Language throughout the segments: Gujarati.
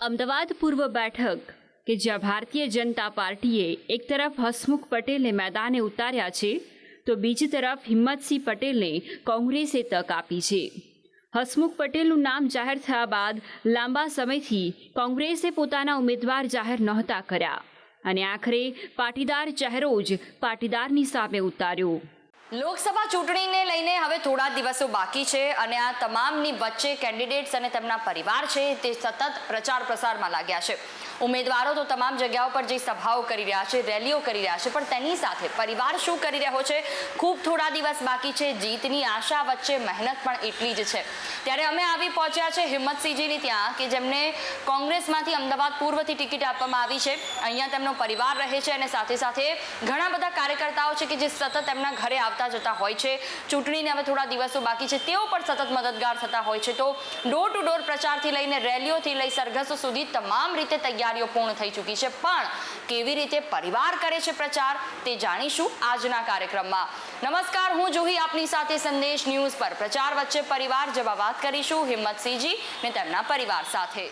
અમદાવાદ પૂર્વ બેઠક કે જ્યાં ભારતીય જનતા પાર્ટીએ એક તરફ હસમુખ પટેલને મેદાને ઉતાર્યા છે તો બીજી તરફ હિંમતસિંહ પટેલને કોંગ્રેસે તક આપી છે। હસમુખ પટેલનું નામ જાહેર થયા બાદ લાંબા સમયથી કોંગ્રેસે પોતાના ઉમેદવાર જાહેર નહોતા કર્યા અને આખરે પાટીદાર ચહેરો જ પાટીદારની સામે ઉતાર્યો। લોકસભા ચૂંટણીને લઈને હવે થોડા દિવસો બાકી છે અને આ તમામની વચ્ચે કેન્ડિડેટ્સ અને તેમના પરિવાર છે તે સતત પ્રચાર પ્રસારમાં લાગ્યા છે। ઉમેદવારો તો તમામ જગ્યાઓ પર જે સભાઓ કરી રહ્યા છે, રેલીઓ કરી રહ્યા છે, પણ તેની સાથે પરિવાર શું કરી રહ્યો છે? ખૂબ થોડા દિવસ બાકી છે, જીતની આશા વચ્ચે મહેનત પણ એટલી જ છે। ત્યારે અમે આવી પહોંચ્યા છે હિંમતસિંહજીની ત્યાં કે જેમને કોંગ્રેસમાંથી અમદાવાદ પૂર્વથી ટિકિટ આપવામાં આવી છે। અહીંયા તેમનો પરિવાર રહે છે અને સાથે સાથે ઘણા બધા કાર્યકર્તાઓ છે કે જે સતત એમના ઘરે આવતા જતા હોય છે। ચૂંટણીને હવે થોડા દિવસો બાકી છે, તેઓ પણ સતત મદદગાર થતા હોય છે। તો ડોર ટુ ડોર પ્રચારથી લઈને રેલીઓથી લઈ સરઘસો સુધી તમામ રીતે તૈયારીઓ પૂર્ણ થઈ ચૂકી છે, પણ કેવી રીતે પરિવાર કરે છે પ્રચાર તે જાણીશું આજના કાર્યક્રમમાં। નમસ્કાર, હું જુહી આપની સાથે સંદેશ ન્યૂઝ પર પ્રચાર વચ્ચે પરિવાર જેવા વાત કરીશું હિંમતસિંહજી ને તેમના પરિવાર સાથે।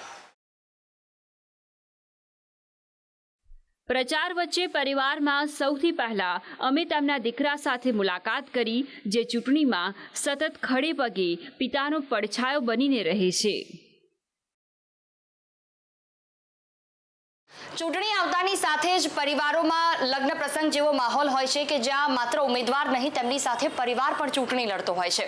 પ્રચાર વચ્ચે પરિવારમાં સૌથી પહેલા અમે તેમના દીકરા સાથે મુલાકાત કરી, જે ચૂંટણીમાં સતત ખડે પગે પિતાનો પડછાયો બનીને રહે છે। ચૂંટણી આવતાની સાથે જ પરિવારોમાં લગ્ન પ્રસંગ જેવો માહોલ હોય છે કે જ્યાં માત્ર ઉમેદવાર નહીં તેમની સાથે પરિવાર પણ ચૂંટણી લડતો હોય છે।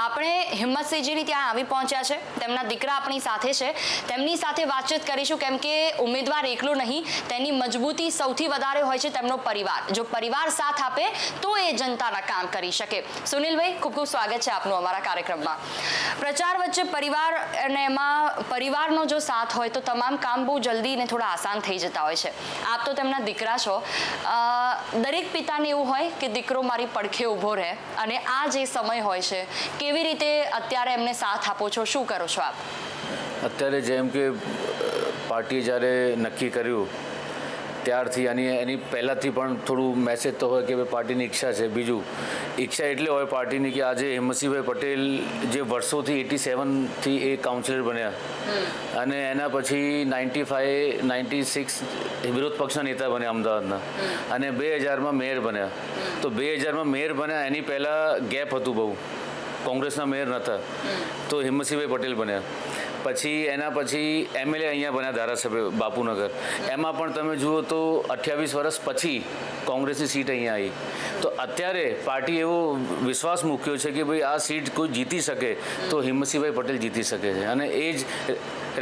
આપણે હિંમતસિંહજીની ત્યાં આવી પહોંચ્યા છે, તેમના દીકરા આપણી સાથે છે, તેમની સાથે વાતચીત કરીશું કેમ કે ઉમેદવાર એકલો નહીં, તેની મજબૂતી સૌથી વધારે હોય છે તેમનો પરિવાર। જો પરિવાર સાથ આપે તો એ જનતાના કામ કરી શકે। સુનિલભાઈ, ખૂબ ખૂબ સ્વાગત છે આપનું અમારા કાર્યક્રમમાં। પ્રચાર વચ્ચે પરિવાર અને એમાં પરિવારનો જો સાથ હોય તો તમામ કામ બહુ જલ્દી ને થોડા આસાન થઈ જતા હોય છે। આપ તો તેમના દીકરા છો, દરેક પિતાને એવું હોય કે દીકરો મારી પડખે ઊભો રહે અને આ જે સમય હોય છે, કેવી રીતે અત્યારે એમને સાથ આપો છો, શું કરો છો આપ? અત્યારે જેમ કે પાર્ટીએ જ્યારે નક્કી કર્યું ત્યારથી એની પહેલાંથી પણ થોડું મેસેજ તો હોય કે ભાઈ પાર્ટીની ઈચ્છા છે। બીજું ઈચ્છા એટલે હોય પાર્ટીની કે આજે હિંમતસિંહભાઈ પટેલ જે વર્ષોથી 87થી એ કાઉન્સિલર બન્યા અને એના પછી 95, 96 વિરોધ પક્ષના નેતા બન્યા અમદાવાદના અને 2000માં મેયર બન્યા। તો 2000માં મેયર બન્યા એની પહેલાં ગેપ હતું બહુ, કોંગ્રેસના મેયર નહોતા, તો હિંમતસિંહભાઈ પટેલ બન્યા। પછી એના પછી એમએલએ અહીંયા બન્યા ધારાસભ્ય બાપુનગર, એમાં પણ તમે જુઓ તો 28 વર્ષ પછી કોંગ્રેસની સીટ અહીંયા આવી। તો અત્યારે પાર્ટી એવો વિશ્વાસ મૂક્યો છે કે ભાઈ આ સીટ કોઈ જીતી શકે તો હિંમતસિંહભાઈ પટેલ જીતી શકે છે અને એ જ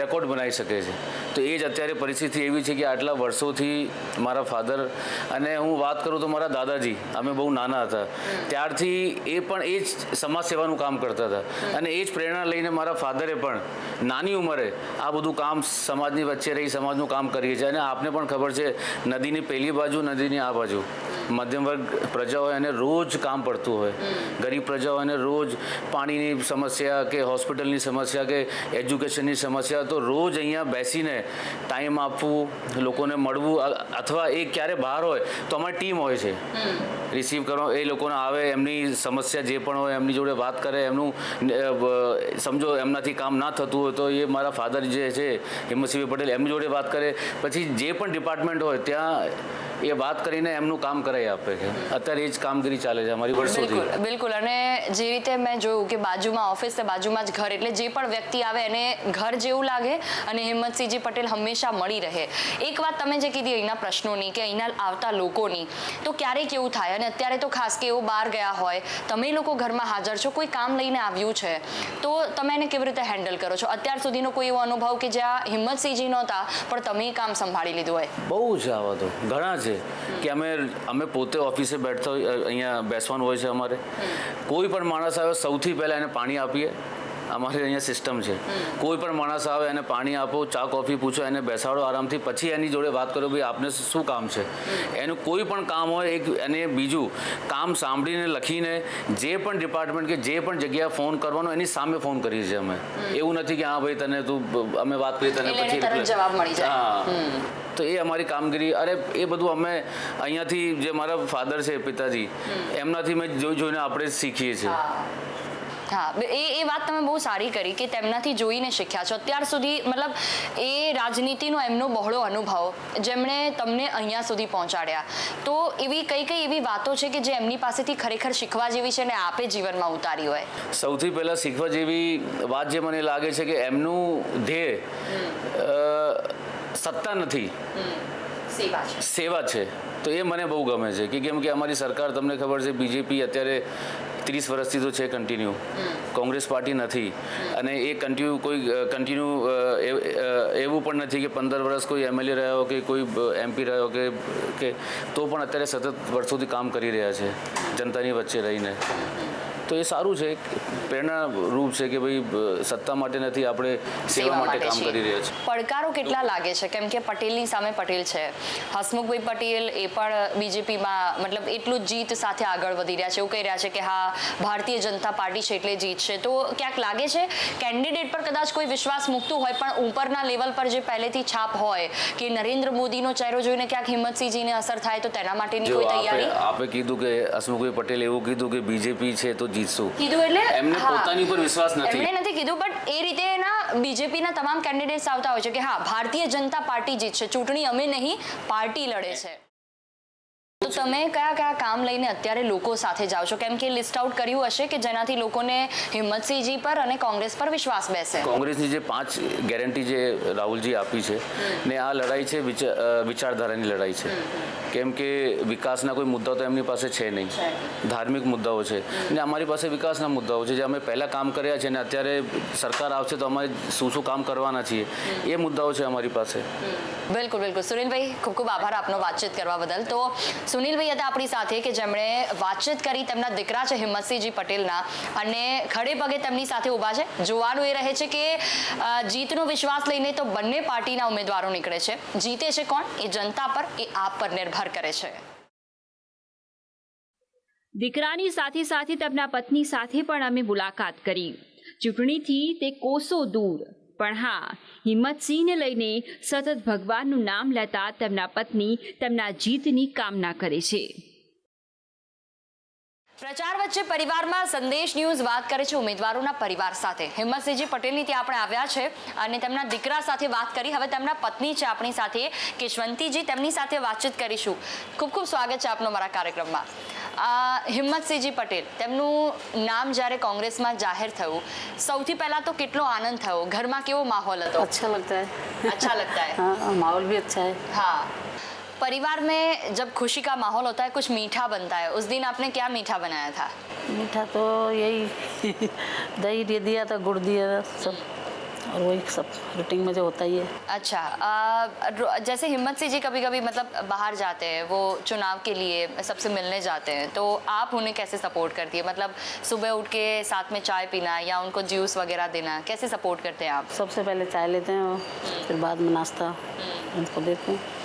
રેકોર્ડ બનાવી શકે છે। તો એ જ અત્યારે પરિસ્થિતિ એવી છે કે આટલા વર્ષોથી મારા ફાધર અને હું વાત કરું તો મારા દાદાજી, અમે બહુ નાના હતા ત્યારથી એ પણ એ જ સમાજ સેવાનું કામ કરતા હતા અને એ જ પ્રેરણા લઈને મારા ફાધરે પણ નાની ઉંમરે આ બધું કામ સમાજની વચ્ચે રહી સમાજનું કામ કરીએ છીએ। અને આપને પણ ખબર છે, નદીની પેલી બાજુ, નદીની આ બાજુ મધ્યમ વર્ગ પ્રજા હોય અને રોજ કામ પડતું હોય, ગરીબ પ્રજા હોય અને રોજ પાણીની સમસ્યા કે હોસ્પિટલની સમસ્યા કે એજ્યુકેશનની સમસ્યા, તો રોજ અહીંયા બેસીને ટાઈમ આપવું, લોકોને મળવું, અથવા એ ક્યારે બહાર હોય તો અમારી ટીમ હોય છે રિસીવ કરવા, એ લોકોને આવે, એમની સમસ્યા જે પણ હોય એમની જોડે વાત કરે, એમનું સમજો એમનાથી કામ ના થતું હોય તો એ મારા ફાધર જે છે હિંમતસિંહભાઈ પટેલ એમની જોડે વાત કરે, પછી જે પણ ડિપાર્ટમેન્ટ હોય ત્યાં એ વાત કરીને એમનું કામ કરાવી આપે છે। અત્યારે એ જ કામગીરી ચાલે છે અમારી વર્ષોથી। બિલકુલ, અને જે રીતે મેં જોયું કે બાજુમાં ઓફિસ છે, બાજુમાં જ ઘર, એટલે જે પણ વ્યક્તિ આવે એને ઘર જેવું લાગે અને હિંમતસિંહજી પટેલ હંમેશા મળી રહે। એક વાત તમે જે કીધી અહીંના પ્રશ્નોની કે અહીંના આવતા લોકોની, તો ક્યારેક એવું થાય અને અત્યારે તો ખાસ કે એવું બહાર ગયા હોય, તમે લોકો ઘરમાં હાજર છો, કોઈ કામ લઈને આવ્યું છે તો તમે એને કેવી રીતે હેન્ડલ કરો છો? અત્યાર સુધીનો કોઈ એવો અનુભવ કે જ્યાં હિંમતસિંહજી નહોતા પણ તમે કામ સંભાળી લીધું હોય? બહુ છે, આવા તો ઘણા છે કે અમે પોતે ઓફિસે બેઠતા હોય, અહીંયા બેસવાનું હોય છે અમારે, કોઈ પણ માણસ આવે સૌથી પહેલાં એને પાણી આપીએ, અમારે અહીંયા સિસ્ટમ છે। કોઈ પણ માણસ આવે એને પાણી આપો, ચા કોફી પૂછો, એને બેસાડો આરામથી, પછી એની જોડે વાત કરો ભાઈ આપને શું કામ છે, એનું કોઈ પણ કામ હોય અને બીજું કામ સાંભળીને લખીને જે પણ ડિપાર્ટમેન્ટ કે જે પણ જગ્યાએ ફોન કરવાનો એની સામે ફોન કરીએ છીએ અમે। એવું નથી કે હા ભાઈ તને તું અમે વાત કરી તને પછી જવાબ મળી જાય। હા, તો એ અમારી કામગીરી, અરે એ બધું અમે અહીંયાથી જે મારા ફાધર છે પિતાજી, એમનાથી મેં જોઈને આપણે શીખીએ છીએ। હા, એ વાત તમે બહુ સારી કરી કે તેમનાથી જોઈને શીખ્યા છો. અત્યાર સુધી મતલબ એ રાજનીતિનો એમનો બહોળો અનુભવ જેમણે તમને અહીંયા સુધી પહોંચાડ્યા, તો એવી કઈ એવી વાતો છે કે જે એમની પાસેથી ખરેખર શીખવા જેવી છે અને આપે જીવનમાં ઉતારી હોય? સૌથી પહેલાં શીખવા જેવી વાત જે મને લાગે છે કે એમનું ધ્યેય સત્તા નથી, સેવા છે. તો એ મને બહુ ગમે છે કે કેમ કે અમારી સરકાર, તમને ખબર છે, બીજેપી અત્યારે 30 વર્ષથી તો છે કન્ટિન્યુ, કોંગ્રેસ પાર્ટી નથી. અને એ કન્ટિન્યુ એવું પણ નથી કે 15 વર્ષ કોઈ એમએલએ રહ્યો કે કોઈ MP રહ્યો કે તો પણ અત્યારે સતત વર્ષોથી કામ કરી રહ્યા છે જનતાની વચ્ચે રહીને. તો એ સારું છે, પ્રેરણારૂપ છે કે ભાઈ સત્તા માટે નથી, આપણે સેવા માટે કામ કરી રહ્યા છીએ. પડકારો કેટલા લાગે છે? કેમ કે પટેલની સામે પટેલ છે, હસમુખભાઈ પટેલ એ પણ બીજેપીમાં મતલબ એટલું જ જીત સાથે આગળ વધી રહ્યા છે, એવું કહી રહ્યા છે કે હા ભારતીય જનતા પાર્ટી છે એટલે જીત છે. તો ક્યાંક લાગે છે કેન્ડિડેટ પર કદાચ કોઈ વિશ્વાસ મૂકતું હોય પણ ઉપરના લેવલ પર જે પહેલેથી છાપ હોય કે નરેન્દ્ર મોદીનો ચહેરો જોઈને ક્યાંક હિંમતસિંહજીને અસર થાય, તો તેના માટેની કોઈ તૈયારી? આપે કીધું કે હસમુખભાઈ પટેલ એવું કીધું કે બીજેપી છે તો જીતશું. કીધું એટલે એમને પોતાની ઉપર વિશ્વાસ નથી. એમણે નથી કીધું, બટ એ રીતે ના બીજેપીના તમામ કેન્ડિડેટ્સ આવતા હોય છે કે હા ભારતીય જનતા પાર્ટી જીતશે, ચૂંટણી અમે નહીં પાર્ટી લડે છે. તો તમે કયા કામ લઈને અત્યારે લોકો સાથે જાઓ છો? કેમ કે લિસ્ટ આઉટ કર્યું હશે કે જેનાથી લોકોને હિંમતસિંહજી પર અને કોંગ્રેસ પર વિશ્વાસ બેસે. કોંગ્રેસની જે 5 ગેરંટી જે રાહુલજી આપી છે ને આ લડાઈ છે વિચારધારાની લડાઈ છે. કેમ કે વિકાસના કોઈ મુદ્દાઓ તો એમની પાસે છે નહીં, ધાર્મિક મુદ્દાઓ છે ને અમારી પાસે વિકાસના મુદ્દાઓ છે જે અમે પહેલાં કામ કર્યા છે ને અત્યારે સરકાર આવશે તો અમારે શું કામ કરવાના છીએ એ મુદ્દાઓ છે અમારી પાસે. બિલકુલ. સુનિલભાઈ, ખૂબ ખૂબ આભાર આપનો વાતચીત કરવા બદલ. તો સુનિલભાઈ હતા આપણી સાથે કે જેમણે વાતચીત કરી, તેમના દીકરા છે હિંમતસિંહજી પટેલના અને ખડે પગે તેમની સાથે ઊભા છે. જોવાનું એ રહે છે કે જીતનો વિશ્વાસ લઈને તો બંને પાર્ટીના ઉમેદવારો નીકળે છે, જીતે છે કોણ એ જનતા પર, એ આપ પર નિર્ભર કરે છે. દીકરાની સાથે તેમના પત્ની સાથે પણ અમે મુલાકાત કરી. ચૂંટણીથી તે કોસો દૂર, પણ હા, હિંમતસિંહને લઈને સતત ભગવાનનું નામ લેતા તેમના પત્ની તેમના જીતની કામના કરે છે. પ્રચાર વચ્ચે પરિવારમાં સંદેશ ન્યૂઝ વાત કરે છે ઉમેદવારોના પરિવાર સાથે. હિંમતસિંહજી પટેલની ત્યાં આપણે આવ્યા છે અને તેમના દીકરા સાથે વાત કરી. હવે તેમના પત્ની છે આપણી સાથે, કેશવંતીજી, તેમની સાથે વાતચીત કરીશું. ખૂબ ખૂબ સ્વાગત છે આપનો મારા કાર્યક્રમમાં. હિંમતસિંહજી પટેલ, તેમનું નામ જ્યારે કોંગ્રેસમાં જાહેર થયું, સૌથી પહેલા તો કેટલો આનંદ થયો? ઘરમાં કેવો માહોલ હતો? अच्छा लगता है. अच्छा लगता है. हाँ, माहौल भी अच्छा है. हाँ, परिवार में जब खुशी का माहौल होता है, कुछ मीठा बनता है. उस दिन आपने क्या मीठा बनाया था? मीठा तो यही दही दिया था, गुड़ दिया था, सब और वही सब रूटीन में जो होता ही है. अच्छा, जैसे हिम्मत जी कभी कभी मतलब बाहर जाते हैं, वो चुनाव के लिए सबसे मिलने जाते हैं, तो आप उन्हें कैसे सपोर्ट करती है? मतलब सुबह उठ के साथ में चाय पीना या उनको जूस वगैरह देना, कैसे सपोर्ट करते हैं आप? सबसे पहले चाय लेते हैं और फिर बाद में नाश्ता उनको देते हैं.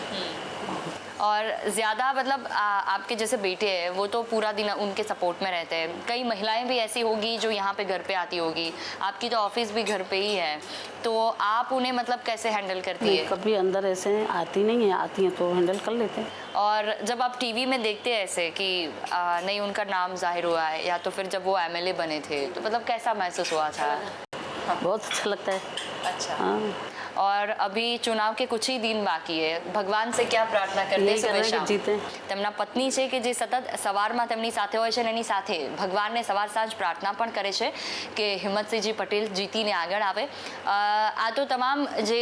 और ज़्यादा मतलब आपके जैसे बेटे हैं वो तो पूरा दिन उनके सपोर्ट में रहते हैं. कई महिलाएं भी ऐसी होगी जो यहाँ पे घर पे आती होगी, आपकी तो ऑफिस भी घर पे ही है, तो आप उन्हें मतलब कैसे हैंडल करती है? कभी अंदर ऐसे आती नहीं है, आती हैं तो हैंडल कर लेते हैं. और जब आप टीवी में देखते हैं ऐसे कि नहीं उनका नाम जाहिर हुआ है, या तो फिर जब वो MLA बने थे, तो मतलब कैसा महसूस हुआ था? बहुत अच्छा लगता है. अच्छा. हाँ. और अभी चुनाव के कुछ ही दिन बाकी है, भगवान से क्या प्रार्थना करते यही सुबह करना शाम? कि जीते. તેમના પત્ની છે કે જે સતત સવારમાં તેમની સાથે હોય છે અને એની સાથે ભગવાનને સવાર સાંજ પ્રાર્થના પણ કરે છે કે હિંમતસિંહજી પટેલ જીતીને આગળ આવે. આ તો તમામ જે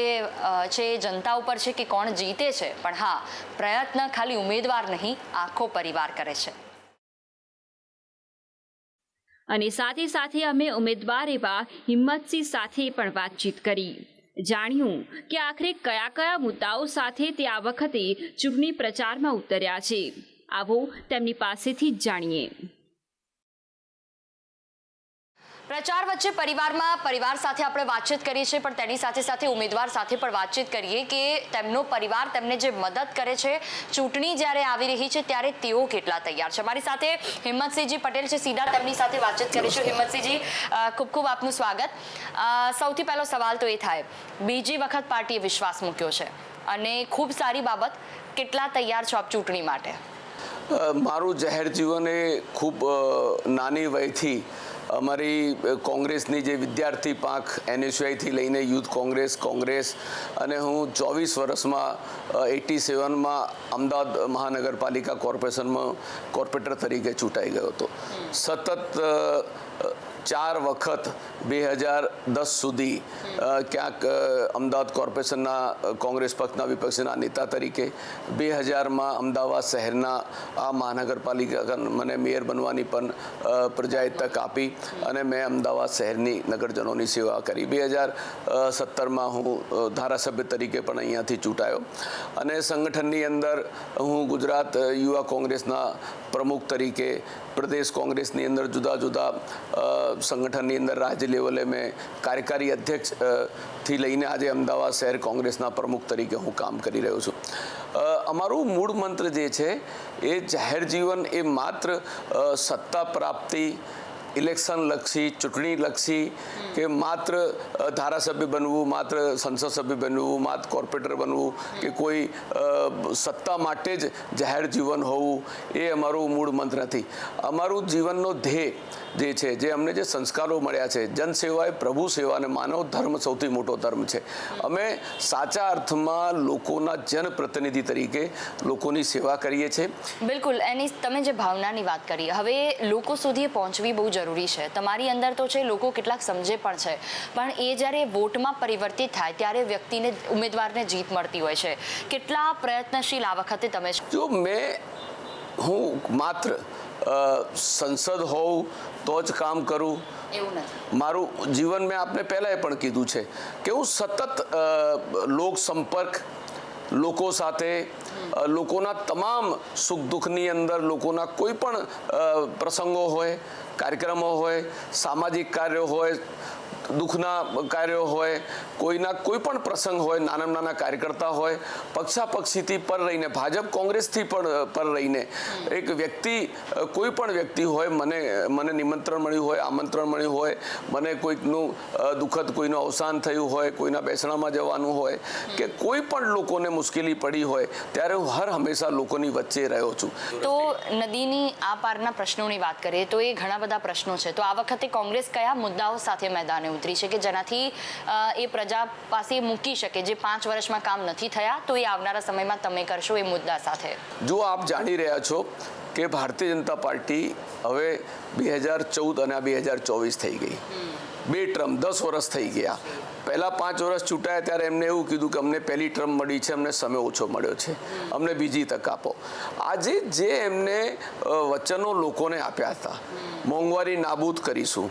છે જનતા ઉપર છે કે કોણ જીતે છે, પણ હા, પ્રયત્ન ખાલી ઉમેદવાર નહીં, આખો પરિવાર કરે છે. અને સાથે અમે ઉમેદવાર એવા હિંમતસિંહ સાથે પણ વાતચીત કરી. જાણ્યું કે આખરે કયા મુદ્દાઓ સાથે તે આ વખતે ચૂંટણી પ્રચારમાં ઉતર્યા છે. આવો તેમની પાસેથી જ જાણીએ. પ્રચાર વચ્ચે પરિવાર સાથે આપણે વાતચીત કરીએ છીએ, પણ તેની સાથે ઉમેદવાર સાથે પણ વાતચીત કરીએ કે તેમનો પરિવાર તેમને જે મદદ કરે છે, ચૂંટણી જ્યારે આવી રહી છે ત્યારે તેઓ કેટલા તૈયાર છે. મારી સાથે હિંમતસિંહજી પટેલ છે, સીધા તેમની સાથે વાતચીત કરીશું. હિંમતસિંહજી, ખૂબ આપનું સ્વાગત. સૌથી પહેલો સવાલ તો એ થાય, બીજી વખત પાર્ટીએ વિશ્વાસ મૂક્યો છે અને ખૂબ સારી બાબત, કેટલા તૈયાર છો આપ ચૂંટણી માટે? મારું જાહેર જીવન એ ખૂબ નાની વયથી અમારી કોંગ્રેસની જે વિદ્યાર્થી પાંખ NSUIથી લઈને યુથ કોંગ્રેસ અને હું 24 વર્ષમાં 87માં અમદાવાદ મહાનગરપાલિકા કોર્પોરેશનમાં કોર્પોરેટર તરીકે ચૂંટાઈ ગયો હતો. સતત 4 વખત 2010 સુધી ક્યાંક અમદાવાદ કોર્પોરેશનના કોંગ્રેસ પક્ષના વિપક્ષના નેતા તરીકે, 2000માં અમદાવાદ શહેરના આ મહાનગરપાલિકા મને મેયર બનવાની પણ પ્રજાએ તક આપી અને મેં અમદાવાદ શહેરની નગરજનોની સેવા કરી. 2017માં હું ધારાસભ્ય તરીકે પણ અહીંયાથી ચૂંટાયો અને સંગઠનની અંદર હું ગુજરાત યુવા કોંગ્રેસના પ્રમુખ તરીકે, પ્રદેશ કોંગ્રેસની અંદર જુદા જુદા સંગઠનની અંદર રાજ્ય લેવલે મેં કાર્યકારી અધ્યક્ષથી લઈને આજે અમદાવાદ શહેર કોંગ્રેસના પ્રમુખ તરીકે હું કામ કરી રહ્યો છું. અમારું મૂળ મંત્ર જે છે એ જાહેર જીવન એ માત્ર સત્તા પ્રાપ્તિ, ઇલેક્શન લક્ષી, ચૂંટણી લક્ષી કે માત્ર ધારાસભ્ય બનવું, માત્ર સંસદ સભ્ય બનવું, માત્ર કોર્પોરેટર બનવું કે કોઈ સત્તા માટે જ જાહેર જીવન હોવું એ અમારું મૂળ મંત્ર નથી. અમારું જીવનનો ધ્યેય જે છે, જે અમને જે સંસ્કારો મળ્યા છે, જનસેવા એ પ્રભુ સેવા અને માનવ ધર્મ સૌથી મોટો ધર્મ છે. અમે સાચા અર્થમાં લોકોના જનપ્રતિનિધિ તરીકે લોકોની સેવા કરીએ છીએ. બિલકુલ, એની તમે જે ભાવનાની વાત કરી, હવે લોકો સુધી પહોંચવી બહુ જરૂરી છે. તમારી અંદર તો છે, લોકો કેટલાક સમજે પણ છે, પણ એ જ્યારે વોટમાં પરિવર્તિત થાય ત્યારે વ્યક્તિને, ઉમેદવારને જીત મળતી હોય છે. કેટલા પ્રયત્નશીલ આ વખતે તમે છો? જો હું માત્ર સંસદ હોઉં તો જ કામ કરું એવું નથી. મારું જીવન મેં આપને પહેલાં પણ કીધું છે કે હું સતત લોક સંપર્ક, લોકો સાથે, લોકોના તમામ સુખ દુઃખની અંદર, લોકોના કોઈ પણ પ્રસંગો હોય, કાર્યક્રમો હોય, સામાજિક કાર્યો હોય, દુઃખના કાર્યો હોય, કોઈના કોઈ પણ પ્રસંગ હોય, નાના કાર્યકર્તા હોય, પક્ષાપક્ષીથી પર રહીને, ભાજપ કોંગ્રેસથી પણ પર રહીને એક વ્યક્તિ, કોઈ પણ વ્યક્તિ હોય, મને નિમંત્રણ મળ્યું હોય, આમંત્રણ મળ્યું હોય, મને કોઈકનું દુઃખદ કોઈનું અવસાન થયું હોય, કોઈના બેસણામાં જવાનું હોય કે કોઈ પણ લોકોને મુશ્કેલી પડી હોય, ત્યારે હું હંમેશા લોકોની વચ્ચે રહ્યો છું. તો નદીની આ પારના પ્રશ્નોની વાત કરીએ તો એ ઘણા બધા પ્રશ્નો છે. તો આ વખતે કોંગ્રેસ કયા મુદ્દાઓ સાથે મેદાને ઉતરી છે કે જેનાથી એ પ્રજા પાસે મૂકી શકે, જે 5 વર્ષમાં કામ નથી થયા તો એ આવનારા સમયમાં તમે કરશો એ મુદ્દા સાથે? જો આપ જાણી રહ્યા છો કે ભારતીય જનતા પાર્ટી હવે 2014 અને 2024 થઈ ગઈ, 2 ટર્મ 10 વર્ષ થઈ ગયા. પહેલાં 5 વર્ષ ચૂંટાયા ત્યારે એમને એવું કીધું કે અમને પહેલી ટર્મ મળી છે, અમને સમય ઓછો મળ્યો છે, અમને બીજી તક આપો. આજે જે એમને વચનો લોકોને આપ્યા હતા, મોંઘવારી નાબૂદ કરીશું,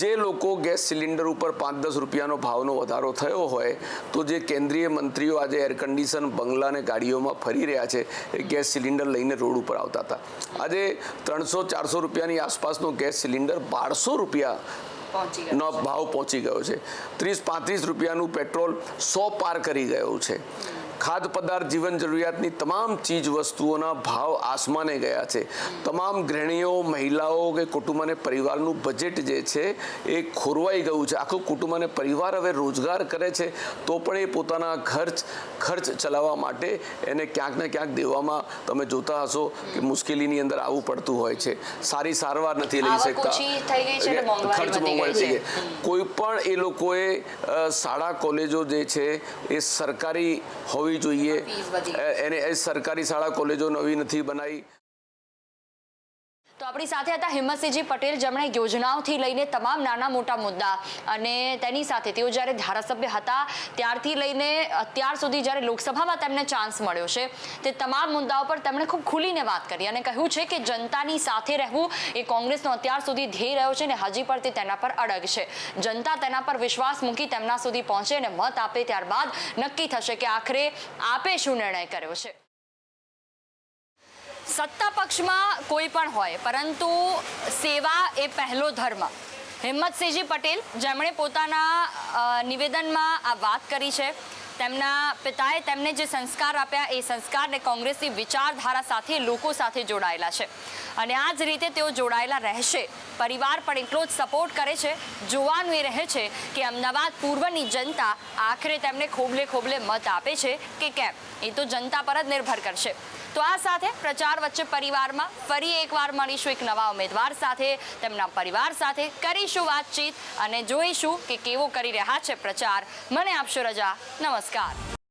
જે લોકો ગેસ સિલિન્ડર ઉપર 5-10 રૂપિયાનો ભાવનો વધારો થયો હોય તો જે કેન્દ્રીય મંત્રીઓ આજે એર કન્ડિશન બંગલા અને ગાડીઓમાં ફરી રહ્યા છે, એ ગેસ સિલિન્ડર લઈને રોડ ઉપર આવતા હતા. આજે 300-400 રૂપિયાની આસપાસનો ગેસ સિલિન્ડર 1200 રૂપિયા નો ભાવ પહોંચી ગયો છે. 30-35 રૂપિયાનું પેટ્રોલ 100 પાર કરી ગયું છે. ખાદ્ય પદાર્થ, જીવન જરૂરિયાતની તમામ ચીજ વસ્તુઓના ભાવ આસમાને ગયા છે. તમામ ગૃહિણીઓ, મહિલાઓ કે કુટુંબ અને પરિવારનું બજેટ જે છે એ ખોરવાઈ ગયું છે. આખું કુટુંબ અને પરિવાર હવે રોજગાર કરે છે તો પણ એ પોતાના ખર્ચ ચલાવવા માટે એને ક્યાંક ને ક્યાંક દેવામાં તમે જોતા હશો કે મુશ્કેલીની અંદર આવવું પડતું હોય છે. સારી સારવાર નથી લઈ શકતા, ખર્ચ મોંઘવારી થઈ ગઈ. કોઈ પણ એ લોકોએ શાળા કોલેજો જે છે એ સરકારી હોવી જોઈએ, એને સરકારી શાળા કોલેજો નવી નથી બનાવી. તો આપણી સાથે હતા હિંમતસિંહજી પટેલ, જેમણે યોજનાઓથી લઈને તમામ નાના મોટા મુદ્દા અને તેની સાથે તેઓ જ્યારે ધારાસભ્ય હતા ત્યારથી લઈને અત્યાર સુધી જ્યારે લોકસભામાં તેમને ચાન્સ મળ્યો છે તે તમામ મુદ્દાઓ પર તેમણે ખૂબ ખુલીને વાત કરી અને કહ્યું છે કે જનતાની સાથે રહેવું એ કોંગ્રેસનો અત્યાર સુધી ધ્યેય રહ્યો છે અને હજી પણ તે તેના પર અડગ છે. જનતા તેના પર વિશ્વાસ મૂકી તેમના સુધી પહોંચે અને મત આપે, ત્યારબાદ નક્કી થશે કે આખરે આપે શું નિર્ણય કર્યો છે. સત્તા પક્ષમાં કોઈ પણ હોય પરંતુ સેવા એ પહેલો ધર્મ. હિંમતસિંહજી પટેલ, જેમણે પોતાના નિવેદનમાં આ વાત કરી છે, તેમના પિતાએ તેમને જે સંસ્કાર આપ્યા એ સંસ્કારને કોંગ્રેસની વિચારધારા સાથે, લોકો સાથે જોડાયેલા છે અને આ જ રીતે તેઓ જોડાયેલા રહેશે. પરિવાર પણ એટલો જ સપોર્ટ કરે છે. જોવાનું એ રહે છે કે અમદાવાદ પૂર્વની જનતા આખરે તેમને ખોબલે ખોબલે મત આપે છે કે કેમ, એ તો જનતા પર જ નિર્ભર કરશે. તો આ સાથે પ્રચાર વચ્ચે પરિવારમાં ફરી એકવાર મળીશું એક નવા ઉમેદવાર સાથે, તેમના પરિવાર સાથે કરીશું વાતચીત અને જોઈશું કે કેવો કરી રહ્યા છે પ્રચાર. મને આપશો રજા. નમસ્કાર.